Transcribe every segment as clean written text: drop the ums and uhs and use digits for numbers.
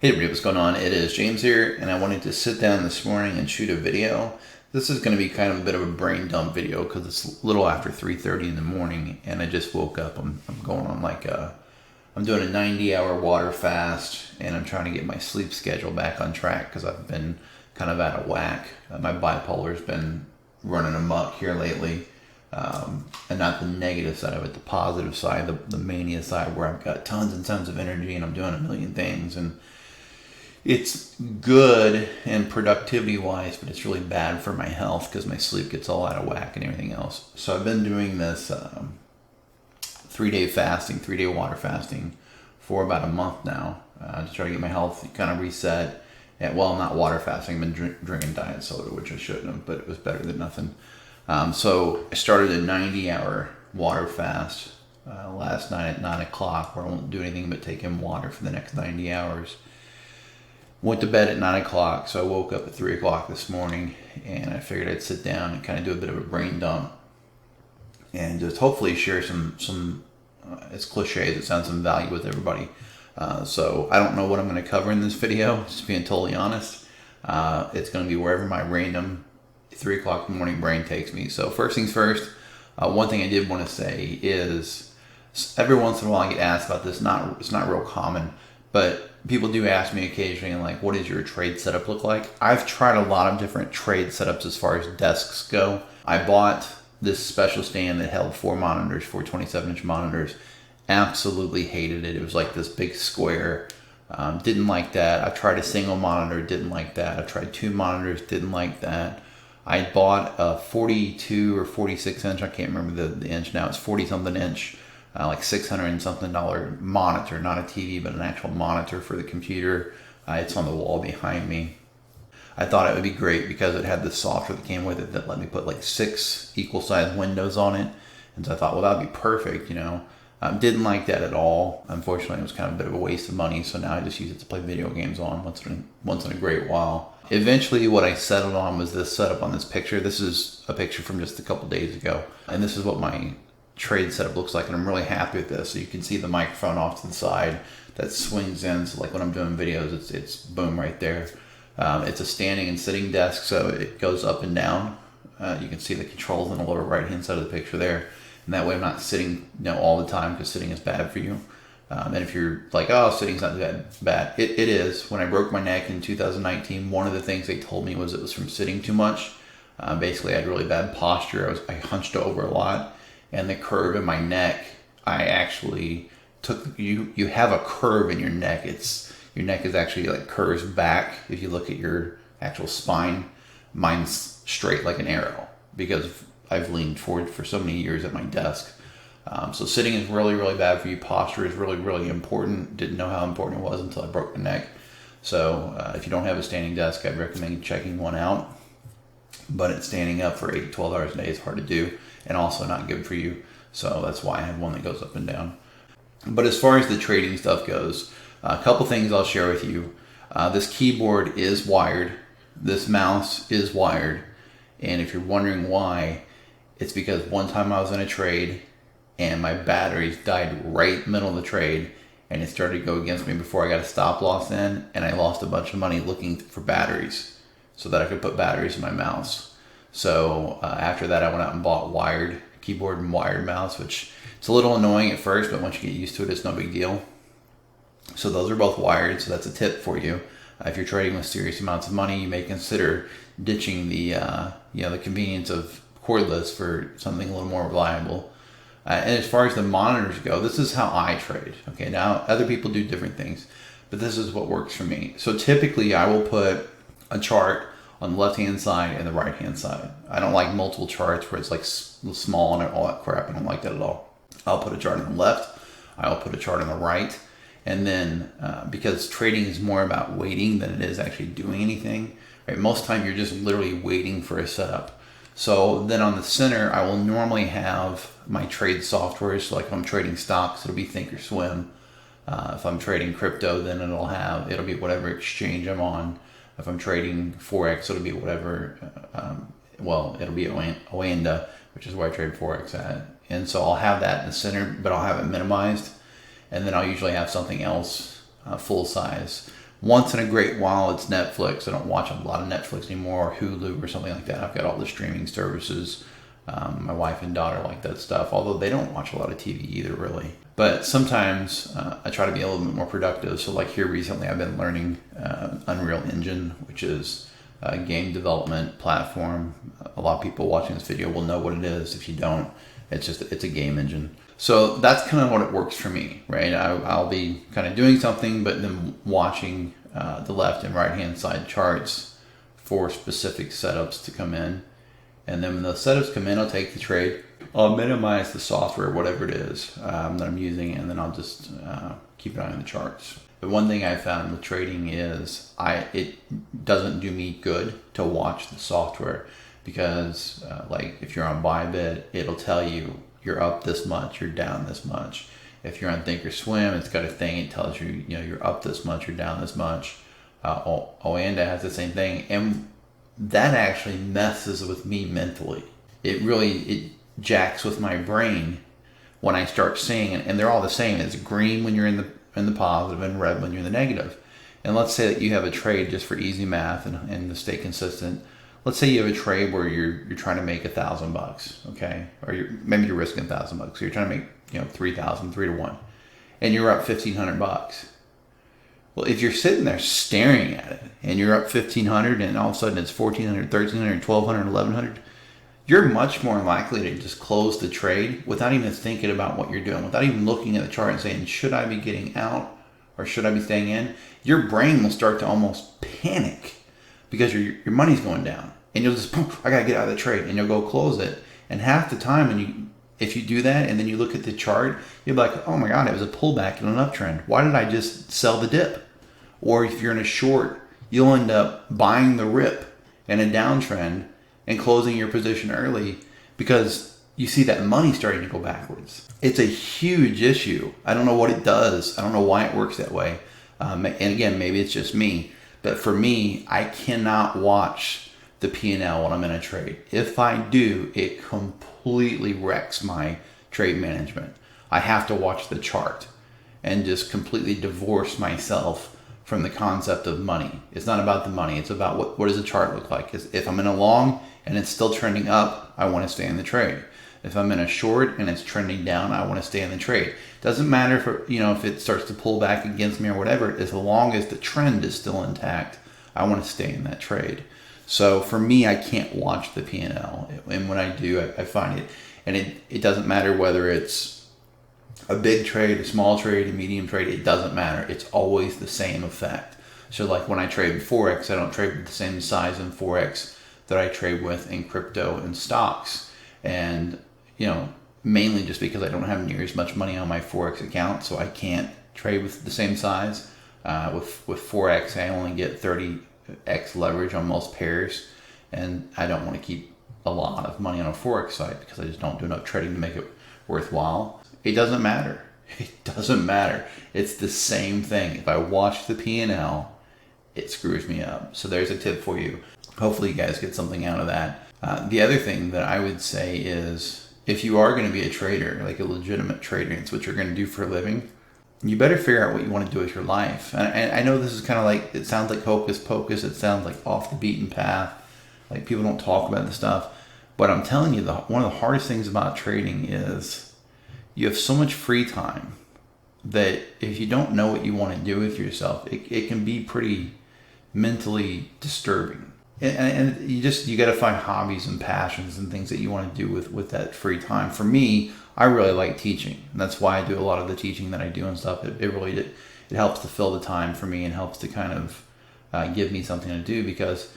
Hey everybody, what's going on? It is James here, and I wanted to sit down this morning and shoot a video. This is going to be kind of a bit of a brain dump video because it's a little after 3:30 in the morning, and I just woke up. I'm going on I'm doing a 90-hour water fast, and I'm trying to get my sleep schedule back on track because I've been kind of out of whack. My bipolar's been running amok here lately, and not the negative side of it, the positive side, the mania side, where I've got tons and tons of energy and I'm doing a million things, and it's good and productivity wise, but it's really bad for my health because my sleep gets all out of whack and everything else. So I've been doing this 3-day water fasting for about a month now to try to get my health kind of reset. And, well, not water fasting, I've been drinking diet soda, which I shouldn't have, but it was better than nothing. So I started a 90-hour water fast last night at 9 o'clock, where I won't do anything but take in water for the next 90 hours. Went to bed at 9 o'clock, so I woke up at 3 o'clock this morning, and I figured I'd sit down and kind of do a bit of a brain dump and just hopefully share some as cliche as it sounds, some value with everybody. So I don't know what I'm going to cover in this video, just being totally honest. It's going to be wherever my random 3 o'clock in the morning brain takes me. So first things first, one thing I did want to say is every once in a while I get asked about this. It's not real common, but people do ask me occasionally, like, what does your trade setup look like? I've tried a lot of different trade setups as far as desks go. I bought this special stand that held four 27-inch monitors. Absolutely hated it. It was like this big square. Didn't like that. I tried a single monitor, didn't like that. I tried two monitors, didn't like that. I bought a 42 or 46 inch, I can't remember the inch now, it's 40 something inch. Like $600 and something monitor, not a TV, but an actual monitor for the computer. It's on the wall behind me. I thought it would be great because it had this software that came with it that let me put like 6 equal sized windows on it. And so I thought, well, that'd be perfect, you know. Didn't like that at all. Unfortunately, it was kind of a bit of a waste of money. So now I just use it to play video games on once in a great while. Eventually, what I settled on was this setup on this picture. This is a picture from just a couple days ago. And this is what my trade setup looks like, and I'm really happy with this. So you can see the microphone off to the side that swings in, so like when I'm doing videos, it's boom right there. It's a standing and sitting desk, so it goes up and down. You can see the controls on the lower right hand side of the picture there, and that way I'm not sitting all the time, because sitting is bad for you. And if you're like, oh, sitting's not that bad, it is. When I broke my neck in 2019, one of the things they told me was it was from sitting too much. Basically I had really bad posture. I hunched over a lot, and the curve in my neck, I actually took, you have a curve in your neck. Your neck is actually like curves back. If you look at your actual spine, mine's straight like an arrow because I've leaned forward for so many years at my desk. So sitting is really, really bad for you. Posture is really, really important. Didn't know how important it was until I broke my neck. So if you don't have a standing desk, I'd recommend checking one out. But it's standing up for 8 to 12 hours a day is hard to do, and also not good for you. So that's why I have one that goes up and down. But as far as the trading stuff goes, a couple things I'll share with you. This keyboard is wired. This mouse is wired. And if you're wondering why, it's because one time I was in a trade and my batteries died right in the middle of the trade, and it started to go against me before I got a stop loss in, and I lost a bunch of money looking for batteries so that I could put batteries in my mouse. So after that, I went out and bought wired keyboard and wired mouse, which it's a little annoying at first, but once you get used to it, it's no big deal. So those are both wired, so that's a tip for you. If you're trading with serious amounts of money, you may consider ditching the the convenience of cordless for something a little more reliable. And as far as the monitors go, this is how I trade. Okay, now other people do different things, but this is what works for me. So typically I will put a chart on the left-hand side and the right-hand side. I don't like multiple charts where it's like small and all that crap. I don't like that at all. I'll put a chart on the left. I'll put a chart on the right. And then because trading is more about waiting than it is actually doing anything, right? Most of the time you're just literally waiting for a setup. So then on the center, I will normally have my trade software. So like if I'm trading stocks, it'll be Thinkorswim. If I'm trading crypto, then it'll be whatever exchange I'm on. If I'm trading Forex, it'll be whatever, it'll be Oanda, which is where I trade Forex at. And so I'll have that in the center, but I'll have it minimized. And then I'll usually have something else full size Once in a great while, it's Netflix. I don't watch a lot of Netflix anymore, or Hulu or something like that. I've got all the streaming services. My wife and daughter like that stuff, although they don't watch a lot of TV either, really. But sometimes I try to be a little bit more productive. So like here recently, I've been learning Unreal Engine, which is a game development platform. A lot of people watching this video will know what it is. If you don't, it's a game engine. So that's kind of what it works for me, right? I'll be kind of doing something, but then watching the left and right hand side charts for specific setups to come in. And then when the setups come in, I'll take the trade. I'll minimize the software, whatever it is that I'm using, and then I'll just keep an eye on the charts. The one thing I found with trading is it doesn't do me good to watch the software, because like if you're on Bybit, it'll tell you you're up this much, you're down this much. If you're on Thinkorswim, it's got a thing, it tells you, you're up this much, you're down this much. Oanda has the same thing, and that actually messes with me mentally. It jacks with my brain when I start seeing it, and they're all the same. It's green when you're in the positive and red when you're in the negative. And let's say that you have a trade, just for easy math and to stay consistent. Let's say you have a trade where you're trying to make $1,000, okay, or maybe you're risking $1,000. So you're trying to make 3,000, 3-to-1, and you're up $1,500. Well, if you're sitting there staring at it and you're up 1,500 and all of a sudden it's 1,400, 1,300, 1,200, 1,100, you're much more likely to just close the trade without even thinking about what you're doing, without even looking at the chart and saying, should I be getting out or should I be staying in? Your brain will start to almost panic because your money's going down, and you'll just, I gotta get out of the trade, and you'll go close it. And half the time, if you do that and then you look at the chart, you'll be like, oh my God, it was a pullback in an uptrend. Why did I just sell the dip? Or if you're in a short, you'll end up buying the rip in a downtrend and closing your position early because you see that money starting to go backwards. It's a huge issue. I don't know what it does. I don't know why it works that way. And again, maybe it's just me. But for me, I cannot watch the P&L when I'm in a trade. If I do, it completely wrecks my trade management. I have to watch the chart and just completely divorce myself from the concept of money. It's not about the money. It's about what does the chart look like. If I'm in a long and it's still trending up, I want to stay in the trade. If I'm in a short and it's trending down, I want to stay in the trade. Doesn't matter if it starts to pull back against me or whatever. As long as the trend is still intact, I want to stay in that trade. So for me, I can't watch the P&L, and when I do, I find it, and it doesn't matter whether it's a big trade, a small trade, a medium trade. It doesn't matter. It's always the same effect. So like when I trade with Forex, I don't trade with the same size in Forex that I trade with in crypto and stocks. And mainly just because I don't have near as much money on my Forex account, so I can't trade with the same size. With Forex, I only get 30x leverage on most pairs, and I don't want to keep a lot of money on a Forex site because I just don't do enough trading to make it worthwhile. It doesn't matter. It doesn't matter. It's the same thing. If I watch the P&L, it screws me up. So there's a tip for you. Hopefully you guys get something out of that. The other thing that I would say is, if you are going to be a trader, like a legitimate trader, it's what you're going to do for a living, you better figure out what you want to do with your life. And I know this is kind of like, it sounds like hocus pocus. It sounds like off the beaten path. Like people don't talk about this stuff. But I'm telling you, one of the hardest things about trading is you have so much free time that if you don't know what you want to do with yourself, it can be pretty mentally disturbing. And you got to find hobbies and passions and things that you want to do with that free time. For me, I really like teaching. And that's why I do a lot of the teaching that I do and stuff. It really helps to fill the time for me and helps to kind of give me something to do, because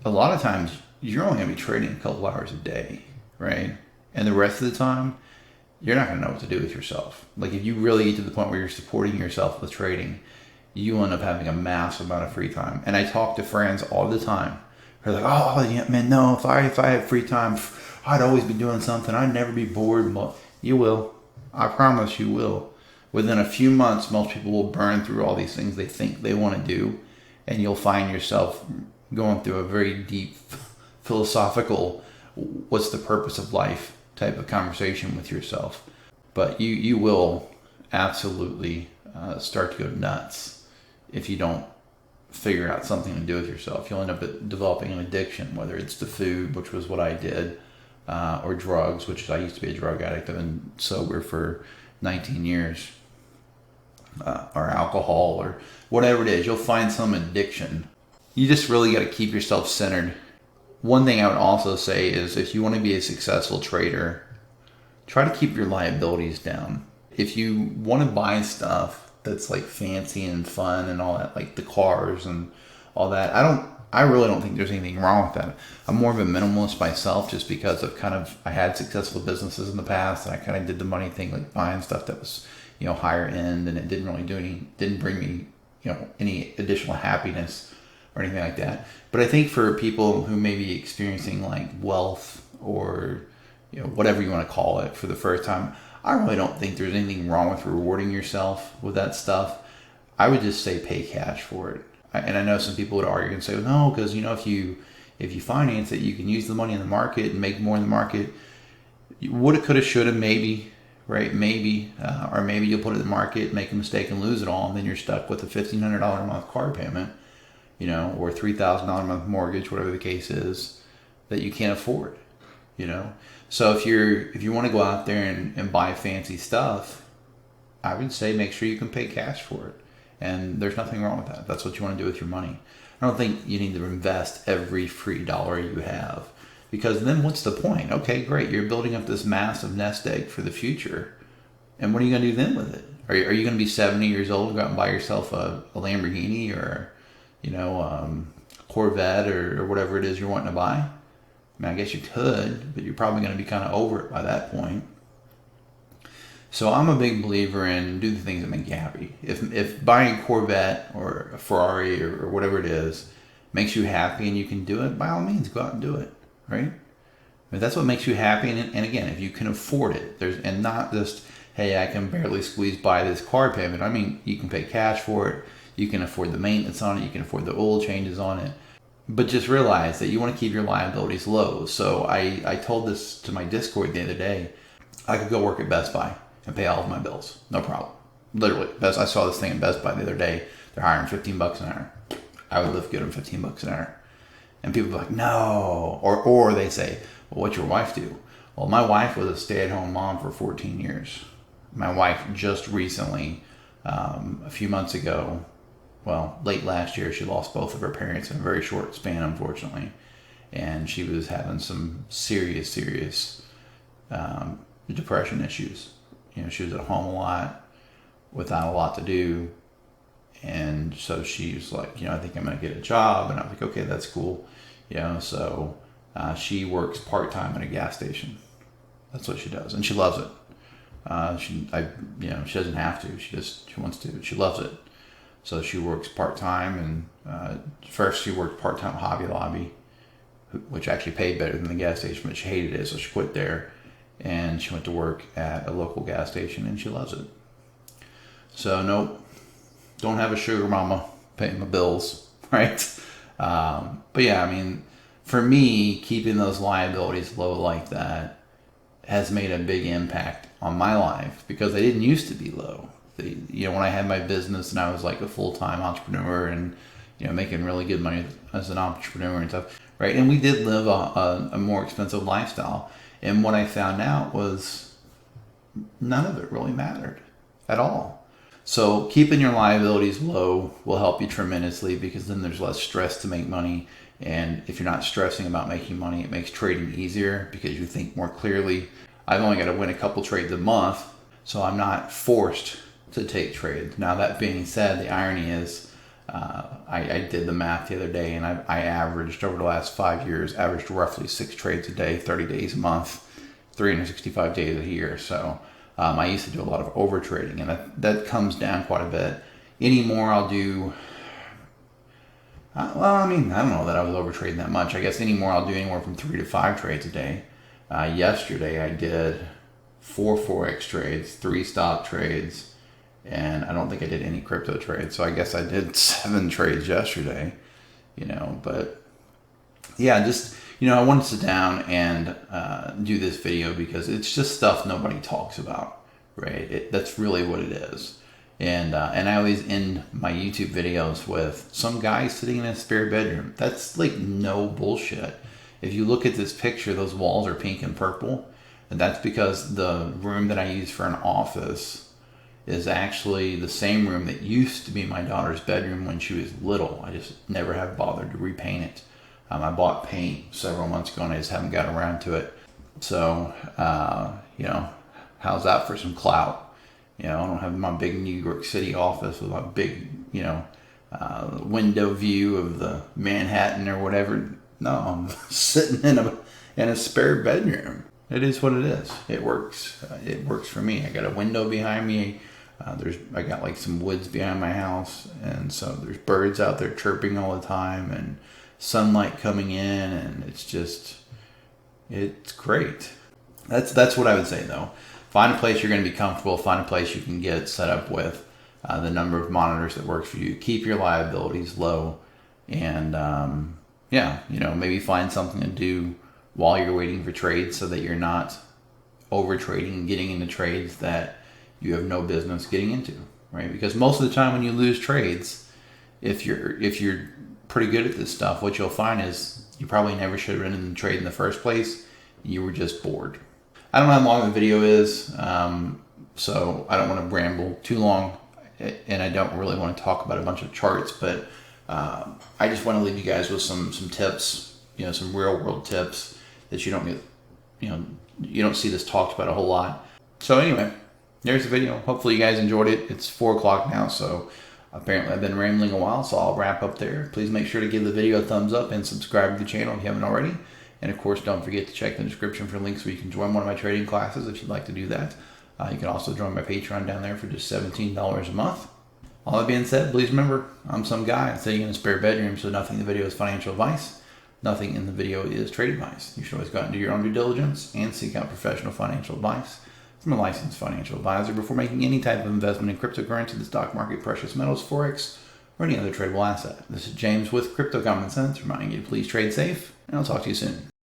a lot of times you're only going to be trading a couple hours a day, right? And the rest of the time, you're not going to know what to do with yourself. Like if you really get to the point where you're supporting yourself with trading, you end up having a massive amount of free time. And I talk to friends all the time. They're like, oh yeah, man, no, if I had free time, I'd always be doing something. I'd never be bored. You will. I promise you will. Within a few months, most people will burn through all these things they think they want to do. And you'll find yourself going through a very deep philosophical, what's the purpose of life type of conversation with yourself. But you will absolutely start to go nuts if you don't figure out something to do with yourself. You'll end up developing an addiction, whether it's to food, which was what I did, or drugs, which I used to be a drug addict. I've been sober for 19 years, or alcohol, or whatever it is. You'll find some addiction. You just really got to keep yourself centered. One thing I would also say is if you want to be a successful trader, try to keep your liabilities down. If you want to buy stuff that's like fancy and fun and all that, like the cars and all that, I really don't think there's anything wrong with that. I'm more of a minimalist myself, just because I had successful businesses in the past, and I kind of did the money thing, like buying stuff that was, higher end, and it didn't bring me, any additional happiness or anything like that. But I think for people who may be experiencing like wealth, or whatever you want to call it, for the first time, I really don't think there's anything wrong with rewarding yourself with that stuff. I would just say pay cash for it. And I know some people would argue and say, well, no, because if you finance it, you can use the money in the market and make more in the market. Woulda, coulda, shoulda, maybe, right? Maybe, or maybe you'll put it in the market, make a mistake, and lose it all, and then you're stuck with a $1,500 a month car payment, or $3,000 a month mortgage, whatever the case is, that you can't afford. So if you want to go out there and buy fancy stuff, I would say make sure you can pay cash for it. And there's nothing wrong with that. That's what you want to do with your money. I don't think you need to invest every free dollar you have, because then what's the point? Okay, great. You're building up this massive nest egg for the future. And what are you going to do then with it? Are you going to be 70 years old and go out and buy yourself a Lamborghini, or, a Corvette, or whatever it is you're wanting to buy? I mean, I guess you could, but you're probably going to be kind of over it by that point. So I'm a big believer in do the things that make you happy. If buying a Corvette or a Ferrari or whatever it is makes you happy and you can do it, by all means, go out and do it, right? If that's what makes you happy, and again, if you can afford it, and not just, hey, I can barely squeeze by this car payment. I mean, you can pay cash for it. You can afford the maintenance on it. You can afford the oil changes on it. But just realize that you want to keep your liabilities low. So I told this to my Discord the other day. I could go work at Best Buy and pay all of my bills. No problem. Literally. I saw this thing at Best Buy the other day. They're hiring $15 an hour. I would live good on $15 an hour. And people are like, no. Or they say, well, what's your wife do? Well, my wife was a stay-at-home mom for 14 years. My wife just recently, a few months ago, late last year, she lost both of her parents in a very short span, unfortunately. And she was having some serious depression issues. She was at home a lot without a lot to do. And so she was like, I think I'm going to get a job. And I was like, okay, that's cool. So she works part-time at a gas station. That's what she does. And she loves it. She doesn't have to. She wants to. She loves it. So she works part-time. And first she worked part-time at Hobby Lobby, which actually paid better than the gas station, but she hated it. So she quit there. And she went to work at a local gas station, and she loves it. So nope, don't have a sugar mama paying my bills, right? But yeah, I mean, for me, keeping those liabilities low like that has made a big impact on my life, because they didn't used to be low. When I had my business and I was like a full-time entrepreneur and making really good money as an entrepreneur and stuff, right? And we did live a more expensive lifestyle. And what I found out was none of it really mattered at all. So keeping your liabilities low will help you tremendously, because then there's less stress to make money. And if you're not stressing about making money, it makes trading easier because you think more clearly. I've only got to win a couple trades a month, so I'm not forced to take trades. Now, that being said, the irony is I did the math the other day, and I averaged over the last 5 years, roughly 6 trades a day, 30 days a month, 365 days a year. So I used to do a lot of over trading, and that comes down quite a bit. Anymore, I'll do, I don't know that I was over trading that much. I guess anymore, I'll do anywhere from 3 to 5 trades a day. Yesterday, I did 4 Forex trades, 3 stock trades, and I don't think I did any crypto trades. So I guess I did 7 trades yesterday, but yeah, just, I wanted to sit down and do this video because it's just stuff nobody talks about, right? That's really what it is. And I always end my YouTube videos with some guy sitting in a spare bedroom. That's like no bullshit. If you look at this picture, those walls are pink and purple. And that's because the room that I use for an office is actually the same room that used to be my daughter's bedroom when she was little. I just never have bothered to repaint it. I bought paint several months ago and I just haven't got around to it. So, how's that for some clout? I don't have my big New York City office with my big, window view of the Manhattan or whatever. No, I'm sitting in a spare bedroom. It is what it is. It works. It works for me. I got a window behind me. I got like some woods behind my house, and so there's birds out there chirping all the time, and sunlight coming in, and it's great. That's what I would say though. Find a place you're going to be comfortable. Find a place you can get set up with the number of monitors that works for you. Keep your liabilities low, and maybe find something to do while you're waiting for trades, so that you're not over trading and getting into trades that you have no business getting into, right? Because most of the time when you lose trades, if you're pretty good at this stuff, what you'll find is you probably never should have been in the trade in the first place. You were just bored. I don't know how long the video is, so I don't want to ramble too long, and I don't really want to talk about a bunch of charts, but I just want to leave you guys with some tips, some real world tips that you don't get, you don't see this talked about a whole lot. So anyway, there's the video. Hopefully you guys enjoyed it. It's 4 o'clock now, so apparently I've been rambling a while, so I'll wrap up there. Please make sure to give the video a thumbs up and subscribe to the channel if you haven't already. And of course, don't forget to check the description for links where you can join one of my trading classes if you'd like to do that. You can also join my Patreon down there for just $17 a month. All that being said, please remember, I'm some guy sitting in a spare bedroom, so nothing in the video is financial advice. Nothing in the video is trade advice. You should always go out and do your own due diligence and seek out professional financial advice from a licensed financial advisor before making any type of investment in cryptocurrency, the stock market, precious metals, forex, or any other tradable asset. This is James with Crypto Common Sense, reminding you to please trade safe, and I'll talk to you soon.